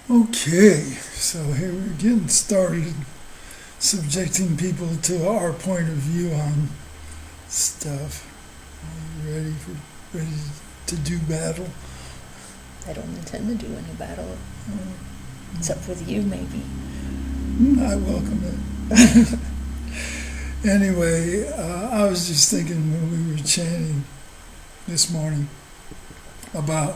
Okay, so here we're getting started, subjecting people to our point of view on stuff. Are you ready to do battle? I don't intend to do any battle, except with you, maybe. I welcome it. Anyway, I was just thinking when we were chanting this morning about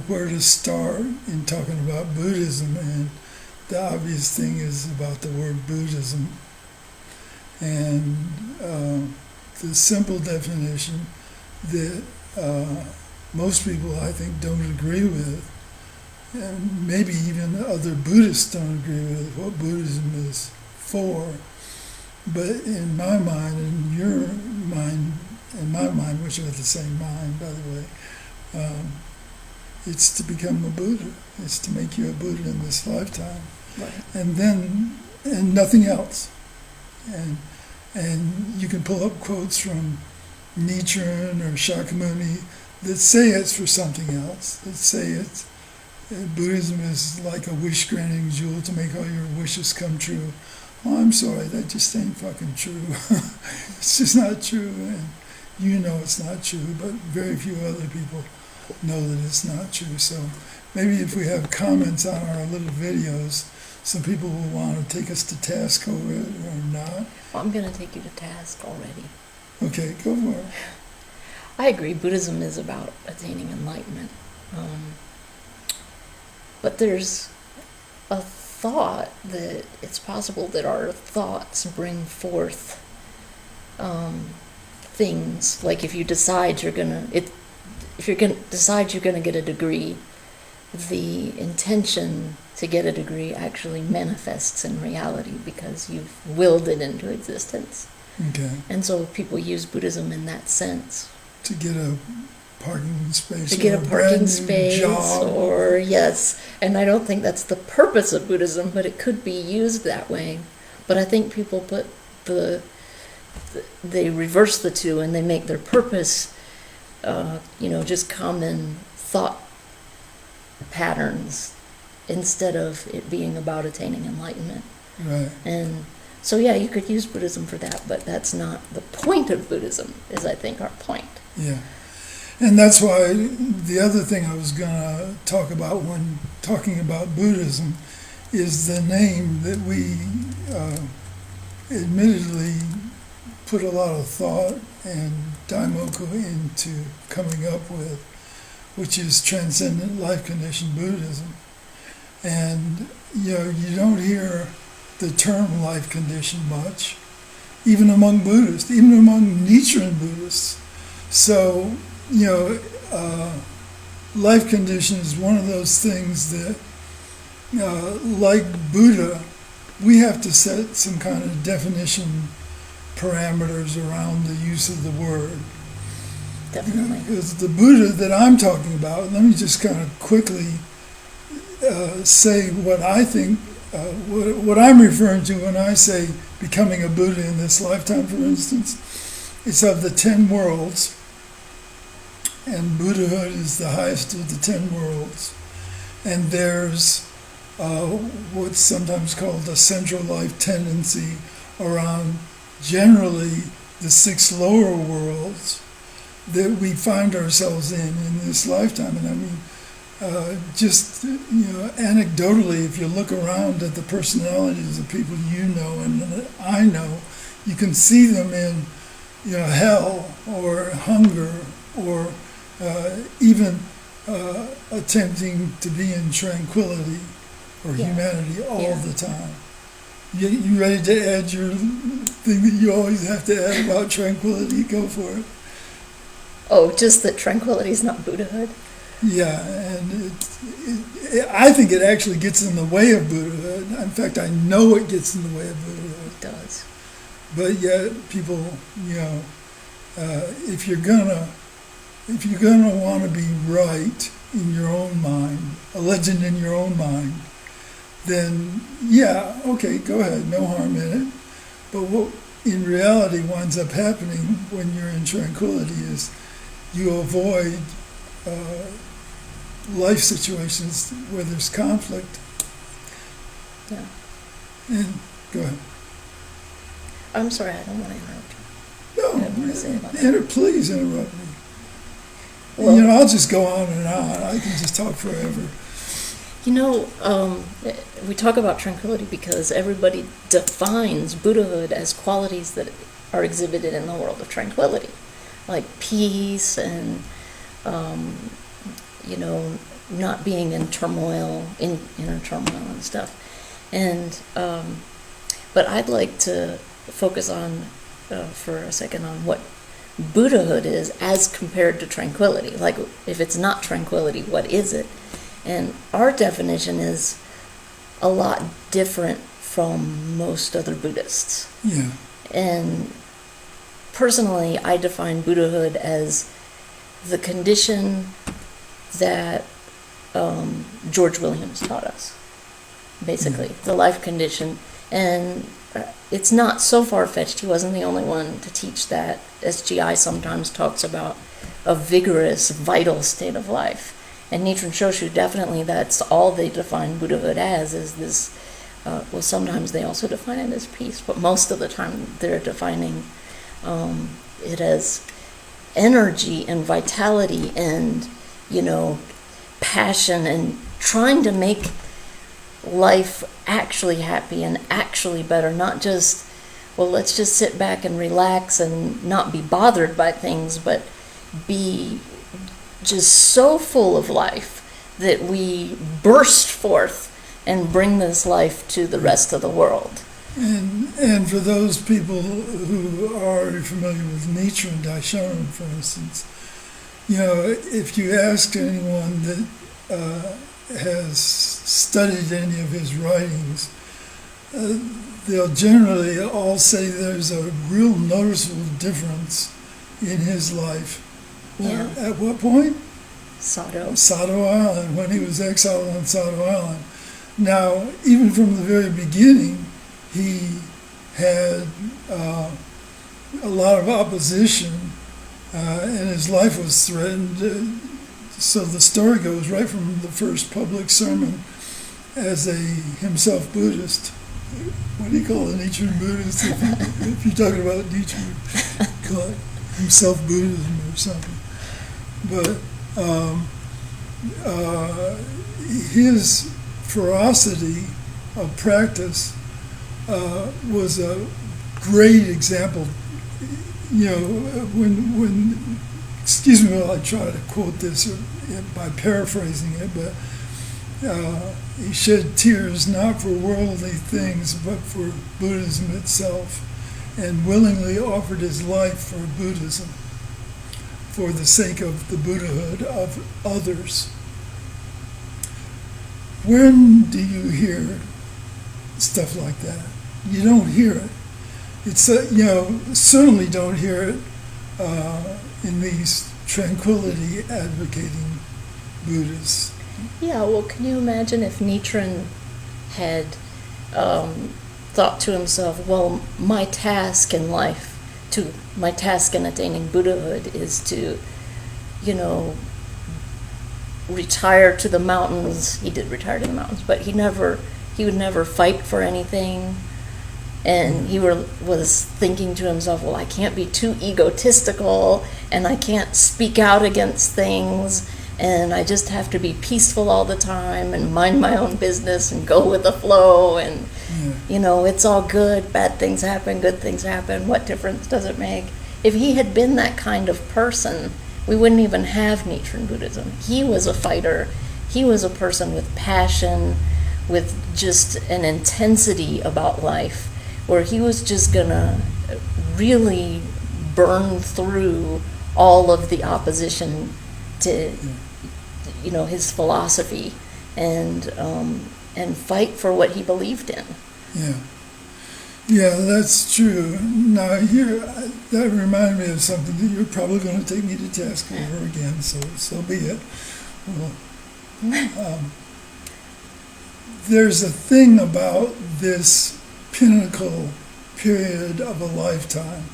where to start in talking about Buddhism, and the obvious thing is about the word Buddhism. And the simple definition that most people, I think, don't agree with, and maybe even other Buddhists don't agree with what Buddhism is for. But in my mind, in your mind, in my mind, which are the same mind, by the way, it's to become a Buddha. It's to make you a Buddha in this lifetime. Right. And nothing else. And you can pull up quotes from Nichiren or Shakyamuni that say it's for something else. That say Buddhism is like a wish-granting jewel to make all your wishes come true. Well, I'm sorry, that just ain't fucking true. It's just not true, and you know it's not true, but very few other people know that it's not true. So maybe if we have comments on our little videos, some people will want to take us to task over it or not. Well, I'm going to take you to task already. Okay, go for it. I agree, Buddhism is about attaining enlightenment. But there's a thought that it's possible that our thoughts bring forth things. Like if you decide you're gonna get a degree, the intention to get a degree actually manifests in reality because you've willed it into existence. Okay. And so people use Buddhism in that sense. To get a parking space. To get a parking space, job. or yes. And I don't think that's the purpose of Buddhism, but it could be used that way. But I think people put they reverse the two and they make their purpose, just common thought patterns instead of it being about attaining enlightenment. Right. And so, yeah, you could use Buddhism for that, but that's not the point of Buddhism, is I think our point. Yeah. And that's why the other thing I was going to talk about when talking about Buddhism is the name that we admittedly put a lot of thought and daimoku into coming up with, which is Transcendent Life Condition Buddhism. And, you don't hear the term life condition much, even among Buddhists, even among Nichiren Buddhists. So, life condition is one of those things that, like Buddha, we have to set some kind of definition parameters around the use of the word. Definitely. Because the Buddha that I'm talking about, let me just kind of quickly say what I think, what I'm referring to when I say becoming a Buddha in this lifetime, for instance. It's of the 10 worlds, and Buddhahood is the highest of the 10 worlds. And there's what's sometimes called a central life tendency around generally the 6 lower worlds that we find ourselves in this lifetime. And I mean, anecdotally, if you look around at the personalities of people you know and that I know, you can see them in, hell or hunger or even attempting to be in tranquility or humanity all the time. You ready to add your thing that you always have to add about tranquility? Go for it. Oh, just that tranquility is not Buddhahood? Yeah, and I think it actually gets in the way of Buddhahood. In fact, I know it gets in the way of Buddhahood. It does. But yet, people, if you're gonna want to be right in your own mind, a legend in your own mind, then yeah, okay, go ahead, no harm in it. But what in reality winds up happening when you're in tranquility is you avoid life situations where there's conflict. Yeah. And go ahead. I'm sorry, I don't want to interrupt you. No, I don't want to say about that. please interrupt me. Well, I'll just go on and on. I can just talk forever. We talk about tranquility because everybody defines Buddhahood as qualities that are exhibited in the world of tranquility, like peace and, not being in turmoil, inner turmoil and stuff. And, but I'd like to focus on, for a second, on what Buddhahood is as compared to tranquility. Like, if it's not tranquility, what is it? And our definition is a lot different from most other Buddhists. Yeah. And personally, I define Buddhahood as the condition that George Williams taught us, basically, the life condition. And it's not so far-fetched. He wasn't the only one to teach that. SGI sometimes talks about a vigorous, vital state of life. And Nichiren Shoshu, definitely that's all they define Buddhahood as, is this, sometimes they also define it as peace, but most of the time they're defining it as energy and vitality and, passion and trying to make life actually happy and actually better, not just, well, let's just sit back and relax and not be bothered by things, but be just so full of life that we burst forth and bring this life to the rest of the world. And for those people who are familiar with Nietzsche and Daishonin, for instance, if you ask anyone that has studied any of his writings, they'll generally all say there's a real noticeable difference in his life. Yeah. At what point? Sado Island, when he was exiled on Sado Island. Now, even from the very beginning, he had a lot of opposition, and his life was threatened. So the story goes right from the first public sermon as a himself Buddhist. What do you call a Nichiren Buddhist? If you're talking about Nietzsche, call it himself Buddhism or something. But his ferocity of practice was a great example. When excuse me while I try to quote this by paraphrasing it, but he shed tears not for worldly things but for Buddhism itself, and willingly offered his life for Buddhism, for the sake of the Buddhahood of others. When do you hear stuff like that? You don't hear it. It's certainly don't hear it in these tranquility advocating Buddhists. Yeah, well, can you imagine if Nichiren had thought to himself, well, my task in attaining Buddhahood is to, retire to the mountains. He did retire to the mountains, but he would never fight for anything. And he was thinking to himself, well, I can't be too egotistical, and I can't speak out against things, and I just have to be peaceful all the time and mind my own business and go with the flow, and, it's all good. Bad things happen, good things happen. What difference does it make? If he had been that kind of person, we wouldn't even have Nichiren Buddhism. He was a fighter. He was a person with passion, with just an intensity about life, where he was just gonna really burn through all of the opposition to, his philosophy, and fight for what he believed in. Yeah, that's true. Now here, that reminded me of something that you're probably going to take me to task over again. So be it. Well, there's a thing about this pinnacle period of a lifetime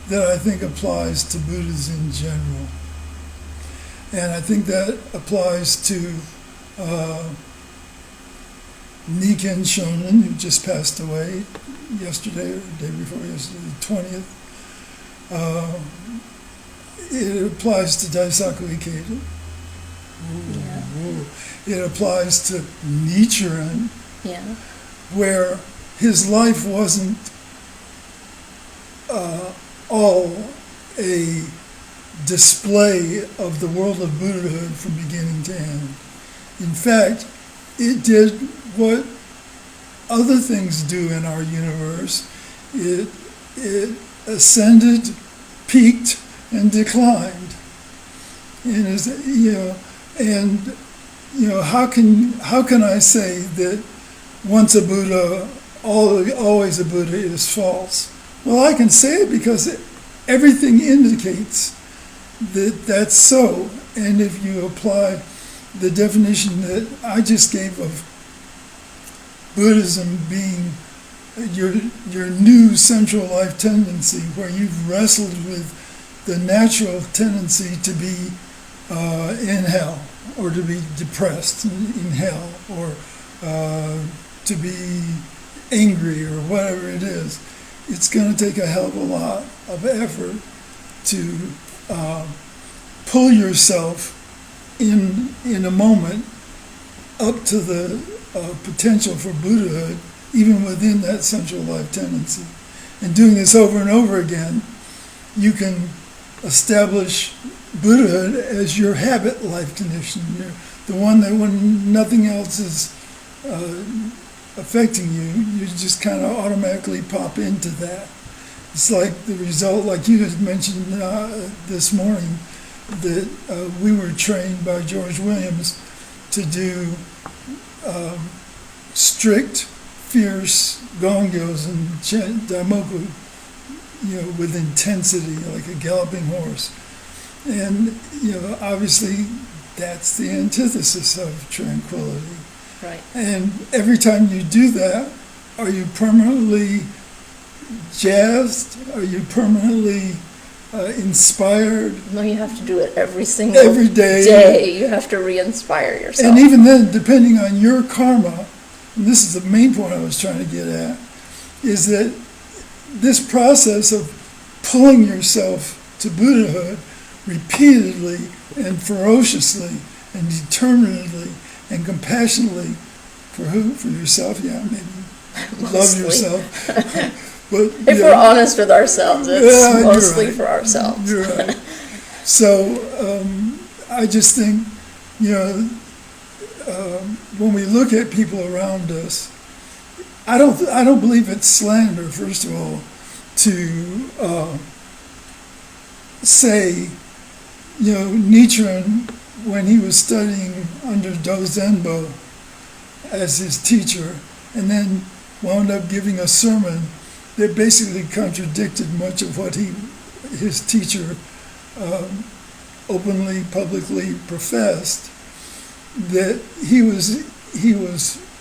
that I think applies to Buddhists in general. And I think that applies to Nikken Shonin, who just passed away yesterday or the day before yesterday, the 20th. It applies to Daisaku Ikeda. Yeah. It applies to Nichiren, Yeah. where his life wasn't all a display of the world of Buddhahood from beginning to end. In fact, it did what other things do in our universe. It ascended, peaked, and declined. And how can I say that once a Buddha, always a Buddha is false? Well, I can say it because everything indicates that that's so. And if you apply the definition that I just gave of Buddhism being your new central life tendency, where you've wrestled with the natural tendency to be in hell, or to be depressed in hell, or to be angry, or whatever it is, it's going to take a hell of a lot of effort to pull yourself in a moment up to the potential for Buddhahood, even within that central life tendency. And doing this over and over again, you can establish Buddhahood as your habit life condition, the one that when nothing else is affecting you, you just kind of automatically pop into that. It's like the result, like you had mentioned this morning, that we were trained by George Williams to do strict, fierce gongyos and daimoku, with intensity, like a galloping horse. And, obviously that's the antithesis of tranquility. Right. And every time you do that, are you permanently jazzed? Are you permanently inspired? No, you have to do it every day. You have to re-inspire yourself. And even then, depending on your karma, and this is the main point I was trying to get at, is that this process of pulling yourself to Buddhahood repeatedly and ferociously and determinedly and compassionately, for who? For yourself? Yeah, maybe love yourself. But if we're honest with ourselves, it's mostly for ourselves. You're right. So I just think, when we look at people around us, I don't believe it's slander, first of all, to say, Nichiren, when he was studying under Dozenbo as his teacher, and then wound up giving a sermon that basically contradicted much of what his teacher openly, publicly professed, that he was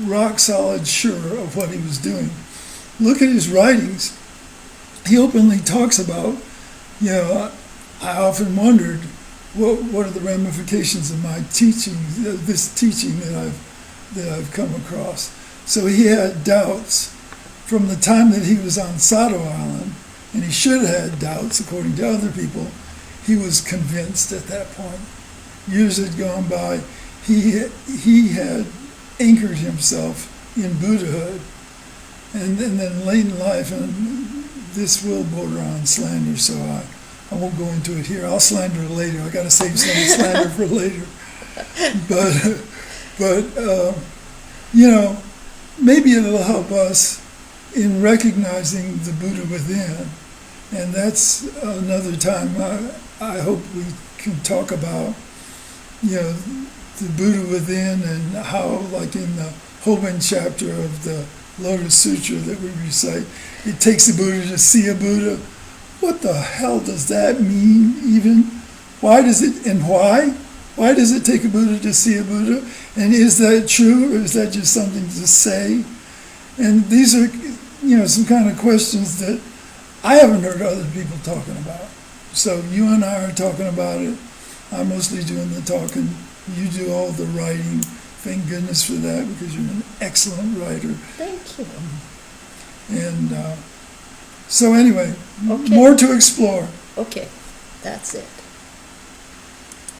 rock solid sure of what he was doing. Look at his writings. He openly talks about, I often wondered, what are the ramifications of my teaching, this teaching that I've come across. So he had doubts from the time that he was on Sado Island, and he should have had doubts, according to other people. He was convinced at that point. Years had gone by. He had anchored himself in Buddhahood, and then late in life, and this will border on slander, so I won't go into it here. I'll slander it later. I got to save some slander for later. But maybe it'll help us in recognizing the Buddha within, and that's another time I hope we can talk about, the Buddha within, and how, like in the Hoben chapter of the Lotus Sutra that we recite, it takes the Buddha to see a Buddha. What the hell does that mean, even? Why does it, and why? Why does it take a Buddha to see a Buddha? And is that true, or is that just something to say? And these are, some kind of questions that I haven't heard other people talking about. So you and I are talking about it. I'm mostly doing the talking. You do all the writing. Thank goodness for that, because you're an excellent writer. Thank you. And so anyway, Okay. more to explore. Okay, that's it.